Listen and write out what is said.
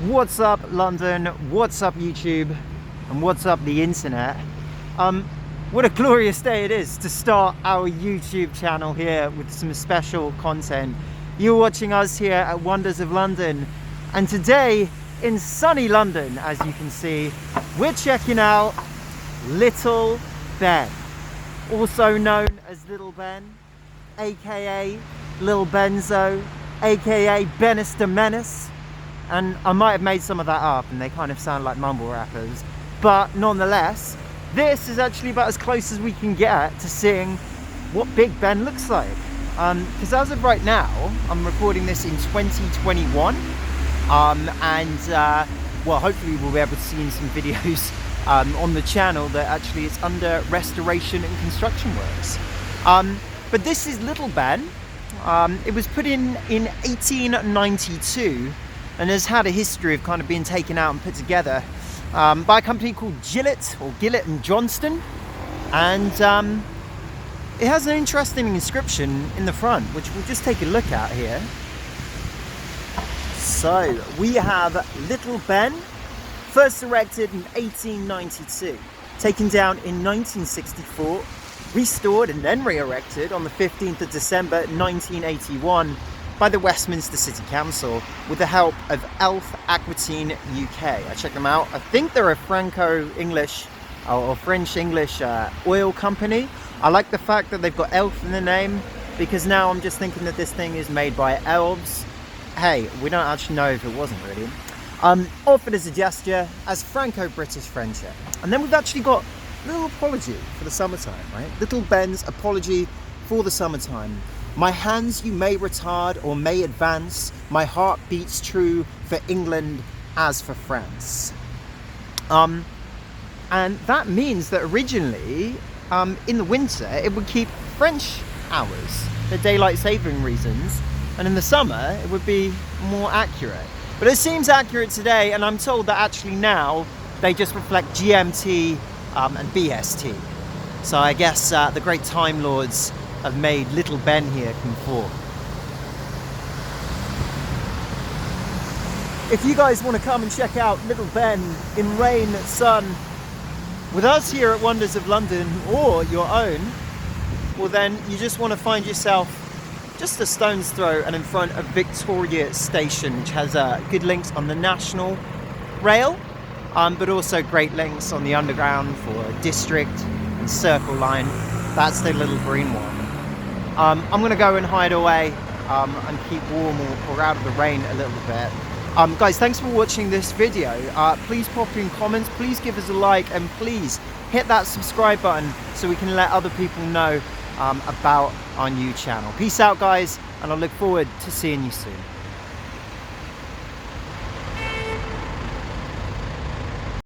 What's up London, what's up YouTube, and what's up the internet. What a glorious day it is to start our YouTube channel here with some special content. You're watching us here at Wonders of London, and today in sunny London, as you can see, we're checking out Little Ben, also known as Little Ben, aka Lil Benzo, aka Benister Menace. And I might have made some of that up and they kind of sound like mumble rappers, but nonetheless, this is actually about as close as we can get to seeing what Big Ben looks like. Because as of right now, I'm recording this in 2021, well, hopefully we'll be able to see in some videos on the channel that actually it's under restoration and construction works. But this is Little Ben. It was put in 1892 and has had a history of kind of being taken out and put together by a company called Gillett and Johnston, and it has an interesting inscription in the front, which we'll just take a look at here. So we have Little Ben, first erected in 1892, taken down in 1964, restored and then re-erected on the 15th of December 1981 by the Westminster City Council with the help of Elf Aquitaine UK. I checked them out. I think they're a Franco-English or French-English oil company. I like the fact that they've got elf in the name, because now I'm just thinking that this thing is made by elves. Hey, we don't actually know if it wasn't really. Offered as a gesture as Franco-British friendship. And then we've actually got a little apology for the summertime, right? Little Ben's apology for the summertime. My hands you may retard or may advance, my heart beats true for England as for France. And that means that originally, in the winter, it would keep French hours for daylight saving reasons, and in the summer, it would be more accurate. But it seems accurate today, and I'm told that actually now, they just reflect GMT and BST. So I guess the great Time Lords have made Little Ben here conform. If you guys want to come and check out Little Ben in rain, sun, with us here at Wonders of London, or your own, well then you just want to find yourself just a stone's throw and in front of Victoria Station, which has good links on the National Rail, but also great links on the Underground for District and Circle Line. That's the little green one. I'm going to go and hide away and keep warm or out of the rain a little bit. Guys, thanks for watching this video. Please pop in comments, please give us a like, and please hit that subscribe button so we can let other people know about our new channel. Peace out guys, and I look forward to seeing you soon.